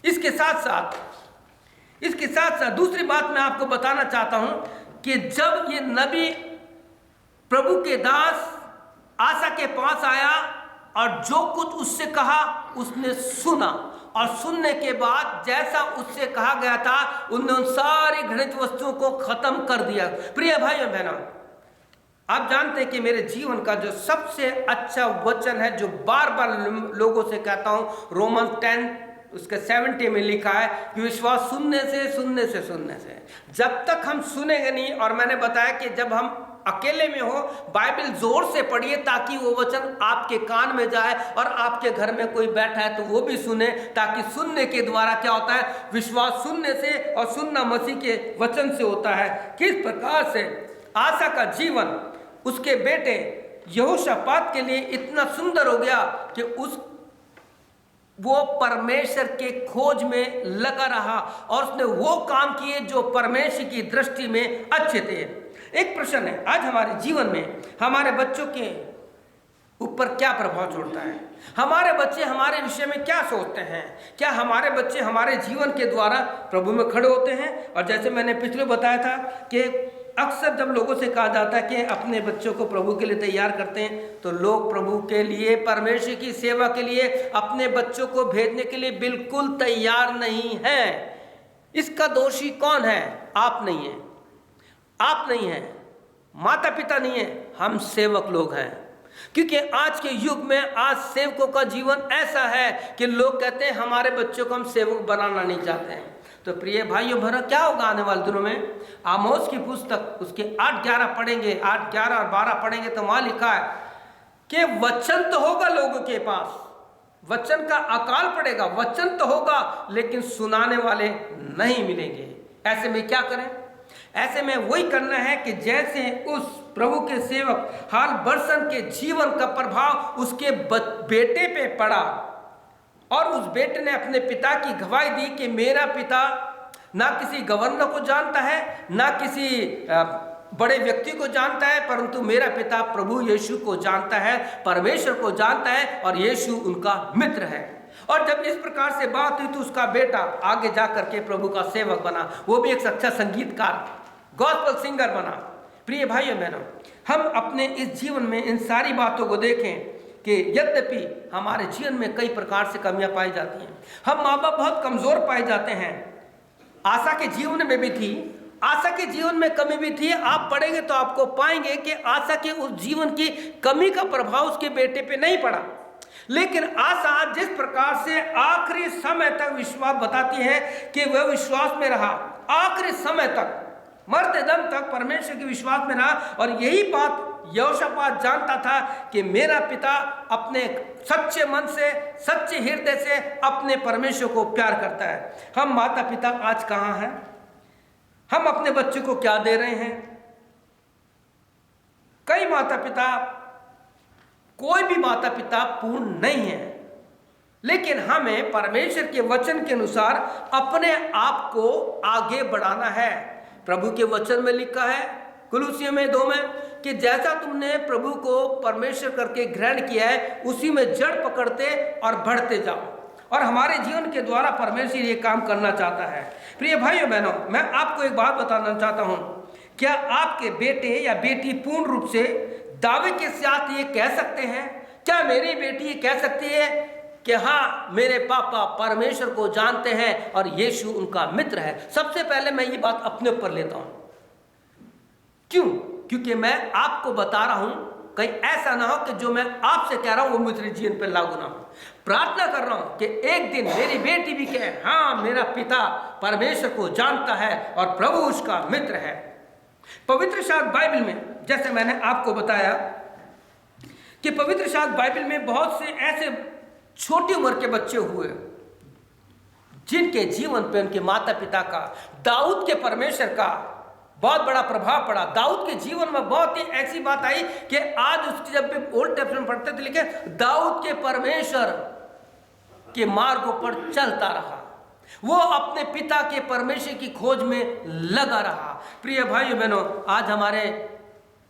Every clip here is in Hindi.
इसके साथ साथ दूसरी बात मैं आपको बताना चाहता हूं कि जब ये नबी प्रभु के दास आसा के पास आया और जो कुछ उससे कहा उसने सुना, और सुनने के बाद जैसा उससे कहा गया था उन्होंने उन सारी घृणित वस्तुओं को खत्म कर दिया। प्रिय भाइयों बहनों, आप जानते हैं कि मेरे जीवन का जो सबसे अच्छा वचन है जो बार बार लोगों से कहता हूं, रोमन 10 उसके 70 में लिखा है कि विश्वास सुनने से। जब तक हम सुनेंगे नहीं, और मैंने बताया कि जब हम अकेले में हो बाइबल जोर से पढ़िए ताकि वो वचन आपके कान में जाए, और आपके घर में कोई बैठा है तो वो भी सुने, ताकि सुनने के द्वारा क्या होता है, विश्वास सुनने से, और सुनना मसीह के वचन से होता है। किस प्रकार से आसा का जीवन उसके बेटे यहोशापात के लिए इतना सुंदर हो गया कि वो परमेश्वर के खोज में लगा रहा और उसने वो काम किए जो परमेश्वर की दृष्टि में अच्छे थे। एक प्रश्न है, आज हमारे जीवन में हमारे बच्चों के ऊपर क्या प्रभाव छोड़ता है? हमारे बच्चे हमारे विषय में क्या सोचते हैं? क्या हमारे बच्चे हमारे जीवन के द्वारा प्रभु में खड़े होते हैं? और जैसे मैंने पिछले बताया था कि अक्सर जब लोगों से कहा जाता है कि अपने बच्चों को प्रभु के लिए तैयार करते हैं, तो लोग प्रभु के लिए, परमेश्वर की सेवा के लिए अपने बच्चों को भेजने के लिए बिल्कुल तैयार नहीं है। इसका दोषी कौन है? आप नहीं है, आप नहीं है, माता पिता नहीं है, हम सेवक लोग हैं। क्योंकि आज के युग में आज सेवकों का जीवन ऐसा है कि लोग कहते हैं हमारे बच्चों को हम सेवक बनाना नहीं चाहते हैं। तो प्रिय भाइयों बहनों, क्या होगा आने वाले दिनों में? आमोस की पुस्तक उसके 8-11 पढ़ेंगे, 8-11 और 12 पढ़ेंगे तो वहां लिखा है कि वचन तो होगा लोगों के पास, वचन का अकाल पड़ेगा, वचन तो होगा लेकिन सुनाने वाले नहीं मिलेंगे। ऐसे में क्या करें? ऐसे में वही करना है कि जैसे उस प्रभु के सेवक हाल बर्सन के जीवन का प्रभाव उसके बेटे पे पड़ा, और उस बेटे ने अपने पिता की गवाही दी कि मेरा पिता ना किसी गवर्नर को जानता है, ना किसी बड़े व्यक्ति को जानता है, परंतु मेरा पिता प्रभु यीशु को जानता है, परमेश्वर को जानता है, और यीशु उनका मित्र है। और जब इस प्रकार से बात हुई तो उसका बेटा आगे जाकर के प्रभु का सेवक बना, वो भी एक अच्छा संगीतकार, गॉस्पेल सिंगर बना। प्रिय भाइयों बहनों, हम अपने इस जीवन में इन सारी बातों को देखें कि यद्यपि हमारे जीवन में कई प्रकार से कमियां पाई जाती हैं, हम माँ बाप बहुत कमजोर पाए जाते हैं। आशा के जीवन में भी थी, आशा के जीवन में कमी भी थी। आप पढ़ेंगे तो आपको पाएंगे कि आशा के उस जीवन की कमी का प्रभाव उसके बेटे पे नहीं पड़ा, लेकिन आशा जिस प्रकार से आखिरी समय तक विश्वास बताती है कि वह विश्वास में रहा, आखिरी समय तक, मरते दम तक परमेश्वर के विश्वास में रहा। और यही बात यहोशापात जानता था कि मेरा पिता अपने सच्चे मन से, सच्चे हृदय से अपने परमेश्वर को प्यार करता है। हम माता पिता आज कहाँ हैं? हम अपने बच्चों को क्या दे रहे हैं? कई माता पिता, कोई भी माता पिता पूर्ण नहीं है, लेकिन हमें परमेश्वर के वचन के अनुसार अपने आप को आगे बढ़ाना है। प्रभु के वचन में लिखा है कुलुसियों में 2 में कि जैसा तुमने प्रभु को परमेश्वर करके ग्रहण किया है उसी में जड़ पकड़ते और बढ़ते जाओ, और हमारे जीवन के द्वारा परमेश्वर ये काम करना चाहता है। प्रिय भाइयों बहनों, मैं आपको एक बात बताना चाहता हूं, क्या आपके बेटे या बेटी पूर्ण रूप से दावे के साथ ये कह सकते हैं? क्या मेरी बेटी ये कह सकती है कि हाँ, मेरे पापा परमेश्वर को जानते हैं और यीशु उनका मित्र है? सबसे पहले मैं ये बात अपने ऊपर लेता हूं। क्यों? क्योंकि मैं आपको बता रहा हूं, कहीं ऐसा ना हो कि जो मैं आपसे कह रहा हूं वो मेरे जीवन पर लागू ना हो। प्रार्थना कर रहा हूं कि एक दिन मेरी बेटी भी कहे हाँ, मेरा पिता परमेश्वर को जानता है और प्रभु उसका मित्र है। पवित्र शास्त्र बाइबल में, जैसे मैंने आपको बताया कि पवित्र शास्त्र बाइबल में बहुत से ऐसे छोटी उम्र के बच्चे हुए जिनके जीवन पे उनके माता पिता का, दाऊद के परमेश्वर का बहुत बड़ा प्रभाव पड़ा। दाऊद के जीवन में बहुत ही ऐसी बात आई कि आज उसकी जब भी ओल्ड टेस्टामेंट पढ़ते थे लिखे दाऊद के परमेश्वर के मार्गों पर चलता रहा, वो अपने पिता के परमेश्वर की खोज में लगा रहा। प्रिय भाइयों बहनों, आज हमारे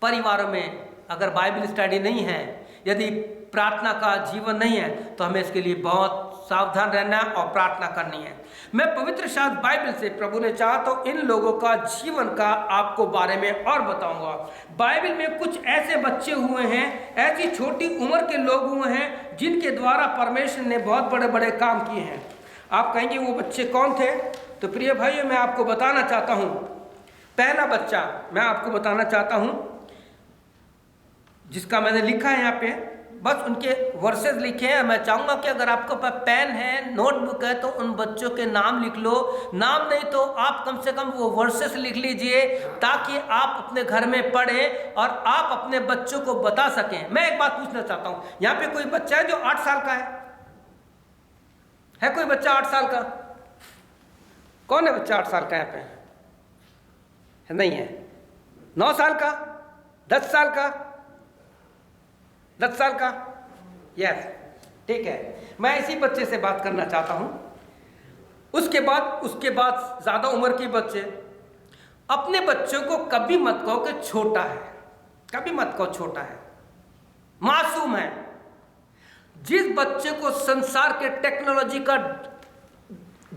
परिवारों में अगर बाइबल स्टडी नहीं है, यदि प्रार्थना का जीवन नहीं है, तो हमें इसके लिए बहुत सावधान रहना और प्रार्थना करनी है। मैं पवित्र शास्त्र बाइबल से प्रभु ने चाहा तो इन लोगों का जीवन का आपको बारे में और बताऊंगा। बाइबल में कुछ ऐसे बच्चे हुए हैं, ऐसी छोटी उम्र के लोग हुए हैं जिनके द्वारा परमेश्वर ने बहुत बड़े बड़े काम किए हैं। आप कहेंगे वो बच्चे कौन थे? तो प्रिय भाइयों, मैं आपको बताना चाहता हूँ। पहला बच्चा मैं आपको बताना चाहता हूँ जिसका मैंने लिखा है यहाँ पे, बस उनके वर्सेस लिखे हैं। मैं चाहूँगा कि अगर आपके पास पेन है, नोटबुक है, तो उन बच्चों के नाम लिख लो। नाम नहीं तो आप कम से कम वो वर्सेस लिख लीजिए, ताकि आप अपने घर में पढ़ें और आप अपने बच्चों को बता सकें। मैं एक बात पूछना चाहता हूँ, यहाँ पे कोई बच्चा है जो 8 साल का है कोई बच्चा 8 साल का? कौन है बच्चा 8 साल का यहाँ पे? नहीं है। 9 साल का? 10 साल का? 10 साल का? यस, ठीक है। मैं इसी बच्चे से बात करना चाहता हूं। उसके बाद ज्यादा उम्र के बच्चे, अपने बच्चों को कभी मत कहो कि छोटा है, कभी मत कहो छोटा है, मासूम है। जिस बच्चे को संसार के टेक्नोलॉजी का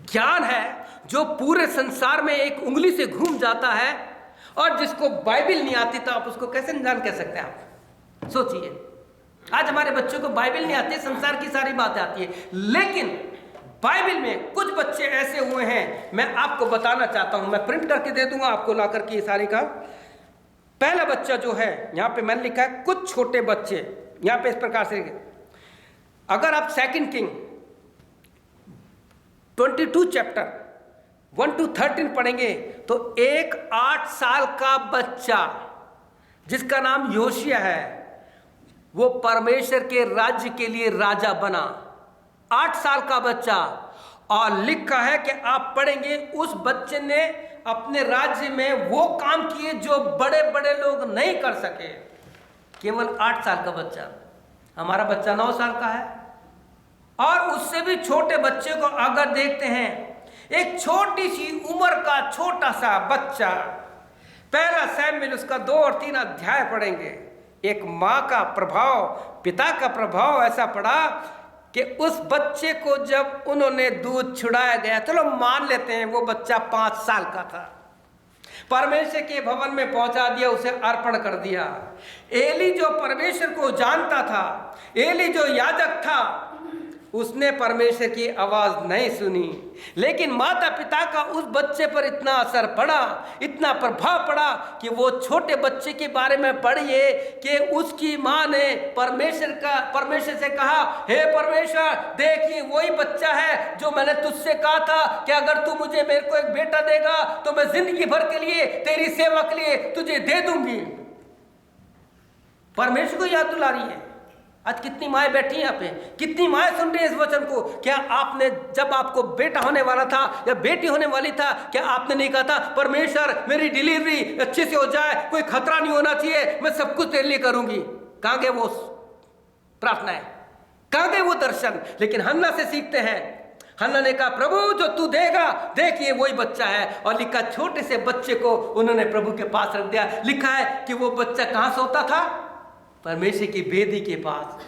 ज्ञान है, जो पूरे संसार में एक उंगली से घूम जाता है, और जिसको बाइबल नहीं आती, तो आप उसको कैसे जान कह सकते हैं? आप सोचिए, आज हमारे बच्चों को बाइबल नहीं आती, संसार की सारी बातें आती है, लेकिन बाइबल में कुछ बच्चे ऐसे हुए हैं, मैं आपको बताना चाहता हूं। मैं प्रिंट करके दे दूंगा आपको ला करके ये सारी का। पहला बच्चा जो है, यहां पे मैंने लिखा है कुछ छोटे बच्चे। यहां पे इस प्रकार से, अगर आप 2 किंग 22 चैप्टर 1 to 13 पढ़ेंगे, तो एक 8 साल का बच्चा जिसका नाम योशिया है, वो परमेश्वर के राज्य के लिए राजा बना। 8 साल का बच्चा, और लिखा है कि आप पढ़ेंगे उस बच्चे ने अपने राज्य में वो काम किए जो बड़े बड़े लोग नहीं कर सके। केवल 8 साल का बच्चा। हमारा बच्चा 9 साल का है, और उससे भी छोटे बच्चे को अगर देखते हैं, एक छोटी सी उम्र का छोटा सा बच्चा, पहला शमूएल उसका 2 और 3 अध्याय पढ़ेंगे। एक माँ का प्रभाव, पिता का प्रभाव ऐसा पड़ा कि उस बच्चे को जब उन्होंने दूध छुड़ाया गया, चलो मान लेते हैं वो बच्चा 5 साल का था, परमेश्वर के भवन में पहुंचा दिया, उसे अर्पण कर दिया। एली जो परमेश्वर को जानता था, एली जो याजक था, उसने परमेश्वर की आवाज नहीं सुनी, लेकिन माता पिता का उस बच्चे पर इतना असर पड़ा, इतना प्रभाव पड़ा कि वो छोटे बच्चे के बारे में पढ़िए कि उसकी माँ ने परमेश्वर से कहा, हे परमेश्वर, देखिए वही बच्चा है जो मैंने तुझसे कहा था कि अगर तू मेरे को एक बेटा देगा तो मैं जिंदगी भर के लिए तेरी सेवा के लिए तुझे दे दूंगी। परमेश्वर को याद दिला रही है। आज कितनी माएँ बैठी यहाँ पे, कितनी माएँ सुन रही है इस वचन को। क्या आपने, जब आपको बेटा होने वाला था या बेटी होने वाली था, क्या आपने नहीं कहा था, परमेश्वर मेरी डिलीवरी अच्छे से हो जाए, कोई खतरा नहीं होना चाहिए, मैं सब कुछ तेरे लिए करूंगी? कहाँ गए वो प्रार्थनाएं, कहाँ गए वो दर्शन? लेकिन हन्ना से सीखते हैं। हन्ना ने कहा, प्रभु जो तू देगा, देखिए वही बच्चा है। और लिखा, छोटे से बच्चे को उन्होंने प्रभु के पास रख दिया। लिखा है कि वो बच्चा कहाँ सोता था? परमेश्वर की वेदी के पास।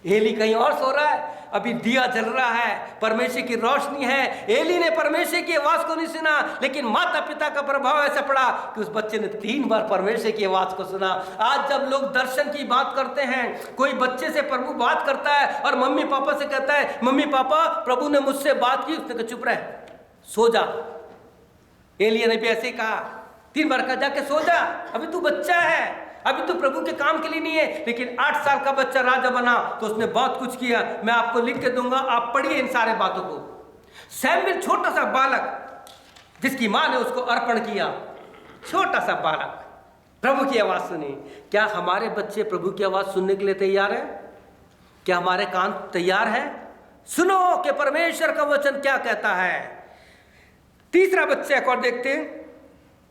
एली कहीं और सो रहा है, अभी दिया जल रहा है, परमेश्वर की रोशनी है। एली ने परमेश्वर की आवाज को नहीं सुना, लेकिन माता पिता का प्रभाव ऐसा पड़ा कि उस बच्चे ने 3 बार परमेश्वर की आवाज को सुना। आज जब लोग दर्शन की बात करते हैं, कोई बच्चे से प्रभु बात करता है और मम्मी पापा से कहता है, मम्मी पापा प्रभु ने मुझसे बात की, उसने कहा चुप रह, सो जा। एलिया ने भी ऐसे कहा, 3 बार कहा जाके सो जा, अभी तू बच्चा है, अभी तो प्रभु के काम के लिए नहीं है। लेकिन 8 साल का बच्चा राजा बना तो उसने बहुत कुछ किया। मैं आपको लिख के दूंगा, आप पढ़िए इन सारे बातों को। शमूएल छोटा सा बालक, जिसकी मां ने उसको अर्पण किया, छोटा सा बालक, प्रभु की आवाज सुनी। क्या हमारे बच्चे प्रभु की आवाज सुनने के लिए तैयार है? क्या हमारे कान तैयार है? सुनो कि परमेश्वर का वचन क्या कहता है। तीसरा बच्चे को देखते हैं,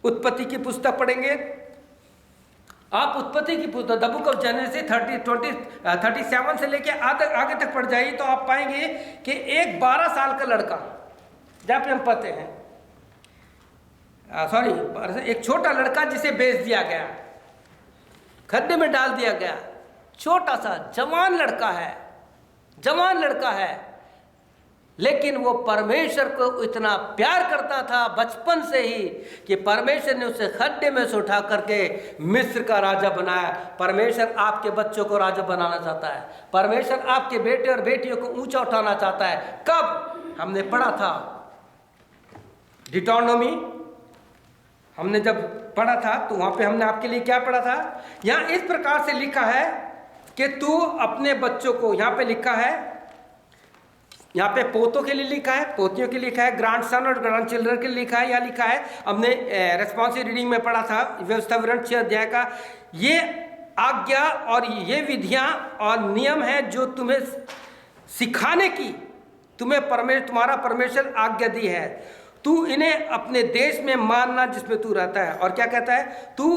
उत्पत्ति की पुस्तक पढ़ेंगे। आप उत्पत्ति की पुस्तक द बुक ऑफ जेनेसिस 37 से लेके आगे तक पढ़ जाइए, तो आप पाएंगे कि एक 12 साल का लड़का, जहाँ पे हम पढ़ते हैं, एक छोटा लड़का जिसे बेच दिया गया, खड्डे में डाल दिया गया, छोटा सा जवान लड़का है, लेकिन वो परमेश्वर को इतना प्यार करता था बचपन से ही कि परमेश्वर ने उसे खड्डे में से उठा करके मिस्र का राजा बनाया। परमेश्वर आपके बच्चों को राजा बनाना चाहता है। परमेश्वर आपके बेटे और बेटियों को ऊंचा उठाना चाहता है। कब? हमने पढ़ा था डिटोनॉमी, हमने जब पढ़ा था तो वहाँ पे हमने आपके लिए क्या पढ़ा था? यहाँ इस प्रकार से लिखा है कि तू अपने बच्चों को, यहाँ पे लिखा है, यहाँ पे पोतों के लिए लिखा है, पोतियों के लिए लिखा है, ग्रैंड सन और ग्रैंड चिल्ड्रन के लिए लिखा है। यहाँ लिखा है, हमने रेस्पॉन्सिव रीडिंग में पढ़ा था व्यवस्था विवरण 6 अध्याय का, ये आज्ञा और ये विधियाँ और नियम है जो तुम्हें सिखाने की तुम्हें तुम्हारा परमेश्वर आज्ञा दी है। तू इन्हें अपने देश में मानना जिसमें तू रहता है। और क्या कहता है? तू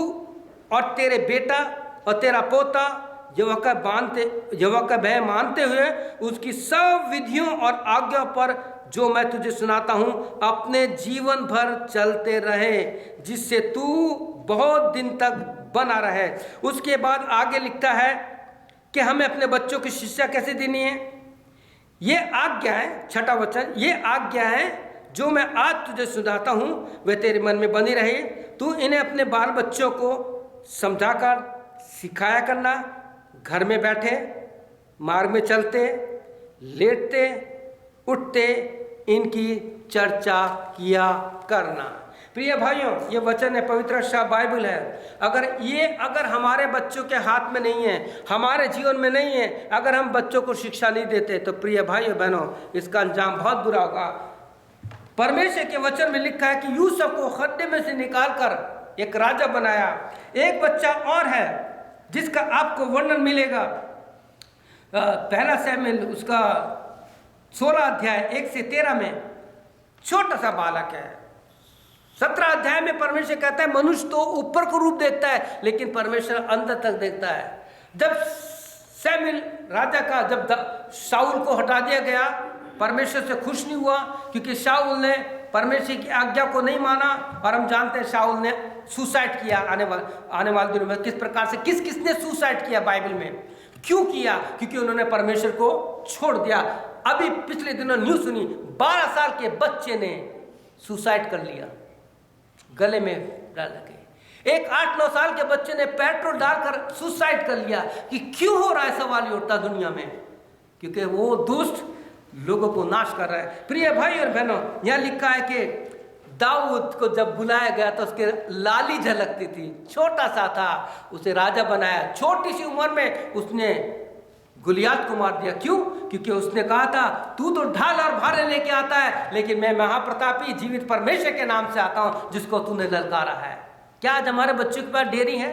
और तेरे बेटा और तेरा पोता यहोवा का भय मानते हुए उसकी सब विधियों और आज्ञा पर जो मैं तुझे सुनाता हूँ अपने जीवन भर चलते रहे, जिससे तू बहुत दिन तक बना रहे। उसके बाद आगे लिखता है कि हमें अपने बच्चों की शिक्षा कैसे देनी है। ये आज्ञाएं, 6वां वचन, ये आज्ञाएं जो मैं आज तुझे सुनाता हूँ वे तेरे मन में बनी रहे। तू इन्हें अपने बाल बच्चों को समझाकर सिखाया करना, घर में बैठे, मार्ग में चलते, लेटते, उठते इनकी चर्चा किया करना। प्रिय भाइयों, ये वचन है, पवित्र शास्त्र बाइबल है। अगर हमारे बच्चों के हाथ में नहीं है, हमारे जीवन में नहीं है, अगर हम बच्चों को शिक्षा नहीं देते तो प्रिय भाइयों बहनों इसका अंजाम बहुत बुरा होगा। परमेश्वर के वचन में लिखा है कि यूसुफ को खड्डे में से निकालकर एक राजा बनाया। एक बच्चा और है जिसका आपको वर्णन मिलेगा, पहला शमूएल उसका 16 अध्याय 1 से 13 में। छोटा सा बालक है। 17 अध्याय में परमेश्वर कहता है मनुष्य तो ऊपर को रूप देखता है लेकिन परमेश्वर अंदर तक देखता है। जब शमूएल राजा का, जब शाऊल को हटा दिया गया, परमेश्वर से खुश नहीं हुआ क्योंकि शाऊल ने परमेश्वर की आज्ञा को नहीं माना। और हम जानते हैं शाऊल ने सुसाइड किया। आने वाले दिनों में किस प्रकार से किसने सुसाइड किया बाइबल में, क्यों किया? क्योंकि उन्होंने परमेश्वर को छोड़ दिया। अभी पिछले दिनों न्यूज़ सुनी, 12 साल के बच्चे ने सुसाइड कर लिया, गले में डाल के। एक 8-9 साल के बच्चे ने पेट्रोल डालकर सुसाइड कर लिया। कि क्यों हो रहा है? सवाल ही उठता दुनिया में, क्योंकि वो दुष्ट लोगों को नाश कर रहा है। प्रिय भाई और बहनों, यहाँ लिखा है कि दाऊद को जब बुलाया गया तो उसके लाली झलकती थी, छोटा सा था, उसे राजा बनाया। छोटी सी उम्र में उसने गुलियात को मार दिया। क्यों? क्योंकि उसने कहा था तू तो ढाल और भारे लेके आता है, लेकिन मैं महाप्रतापी जीवित परमेश्वर के नाम से आता हूं जिसको तूने ललकारा है। क्या आज हमारे बच्चों के पास डेयरी है?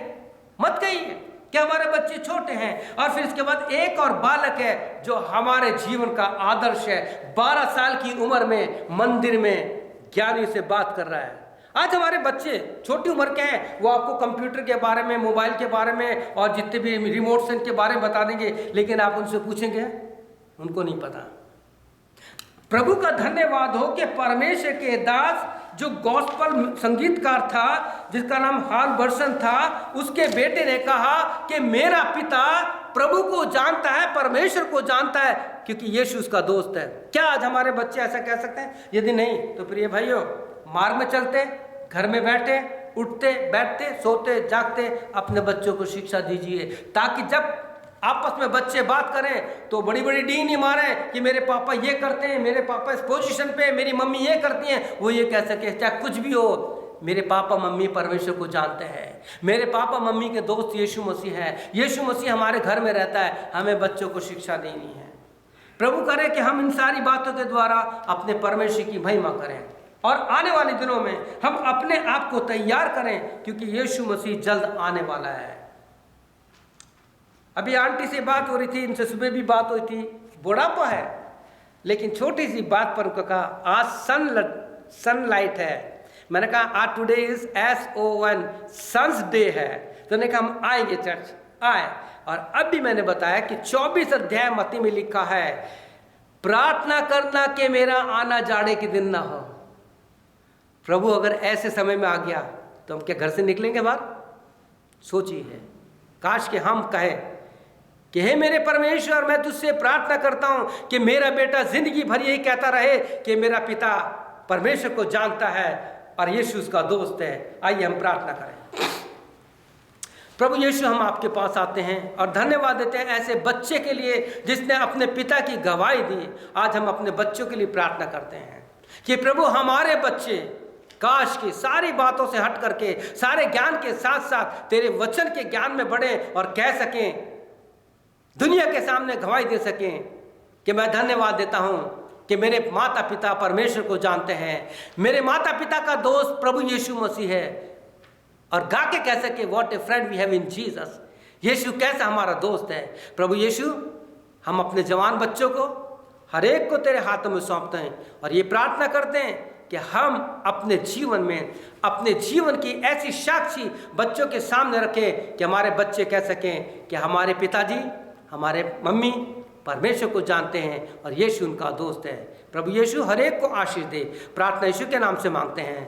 मत कहिए। क्या हमारे बच्चे छोटे हैं? और फिर इसके बाद एक और बालक है जो हमारे जीवन का आदर्श है। 12 साल की उम्र में मंदिर में ज्ञानी से बात कर रहा है। आज हमारे बच्चे छोटी उम्र के हैं, वो आपको कंप्यूटर के बारे में, मोबाइल के बारे में और जितने भी रिमोट सेंस के बारे में बता देंगे, लेकिन आप उनसे पूछेंगे, उनको नहीं पता। प्रभु का धन्यवाद हो कि परमेश्वर के दास जो गॉस्पल संगीतकार था, जिसका नाम हाल वर्सन था, उसके बेटे ने कहा कि मेरा पिता प्रभु को जानता है, परमेश्वर को जानता है, क्योंकि यीशु उसका दोस्त है। क्या आज हमारे बच्चे ऐसा कह सकते हैं? यदि नहीं तो प्रिय भाइयों, मार्ग में चलते, घर में बैठे, उठते, बैठते, सोते, जागते अपने बच्चों को शिक्षा दीजिए, ताकि जब आपस में बच्चे बात करें तो बड़ी बड़ी डी नहीं मारे कि मेरे पापा ये करते हैं, मेरे पापा इस पोजीशन पे, मेरी मम्मी ये करती हैं। वो ये कह सके चाहे कुछ भी हो, मेरे पापा मम्मी परमेश्वर को जानते हैं, मेरे पापा मम्मी के दोस्त यीशु मसीह है, यीशु मसीह हमारे घर में रहता है। हमें बच्चों को शिक्षा देनी है। प्रभु करे कि हम इन सारी बातों के द्वारा अपने परमेश्वर की महिमा करें और आने वाले दिनों में हम अपने आप को तैयार करें, क्योंकि यीशु मसीह जल्द आने वाला है। अभी आंटी से बात हो रही थी, इनसे सुबह भी बात हुई थी, बुढ़ापा है, लेकिन छोटी सी बात पर उनको कहा आज सनलाइट है। मैंने कहा आज today is SON sons day है। तो उन्होंने कहा हम आएंगे चर्च, आए। और अब भी मैंने बताया कि 24 अध्याय मत्ती में लिखा है, प्रार्थना करना कि मेरा आना जाड़े के दिन ना हो। प्रभु अगर ऐसे समय में आ गया तो हम क्या घर से निकलेंगे बाहर? सोचिए, काश कि हम कहें कि हे मेरे परमेश्वर, मैं तुझसे प्रार्थना करता हूँ कि मेरा बेटा जिंदगी भर यही कहता रहे कि मेरा पिता परमेश्वर को जानता है और यीशु उसका दोस्त है। आइए हम प्रार्थना करें। प्रभु यीशु, हम आपके पास आते हैं और धन्यवाद देते हैं ऐसे बच्चे के लिए जिसने अपने पिता की गवाही दी। आज हम अपने बच्चों के लिए प्रार्थना करते हैं कि प्रभु हमारे बच्चे काश की सारी बातों से हट करके सारे ज्ञान के साथ साथ तेरे वचन के ज्ञान में बढ़े और कह सकें, दुनिया के सामने गवाही दे सकें कि मैं धन्यवाद देता हूं कि मेरे माता पिता परमेश्वर को जानते हैं, मेरे माता पिता का दोस्त प्रभु यीशु मसीह है, और गा के कह सके what a friend we have in Jesus. यीशु कैसा हमारा दोस्त है। प्रभु यीशु, हम अपने जवान बच्चों को हर एक को तेरे हाथों में सौंपते हैं और ये प्रार्थना करते हैं कि हम अपने जीवन में अपने जीवन की ऐसी साक्षी बच्चों के सामने रखें कि हमारे बच्चे कह सकें कि हमारे पिताजी, हमारे मम्मी परमेश्वर को जानते हैं और यीशु उनका दोस्त है। प्रभु यीशु हर एक को आशीष दे। प्रार्थना यीशु के नाम से मांगते हैं,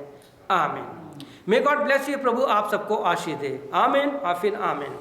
आमीन। May God bless you. प्रभु आप सबको आशीष दे। आमीन, आफिन, आमीन।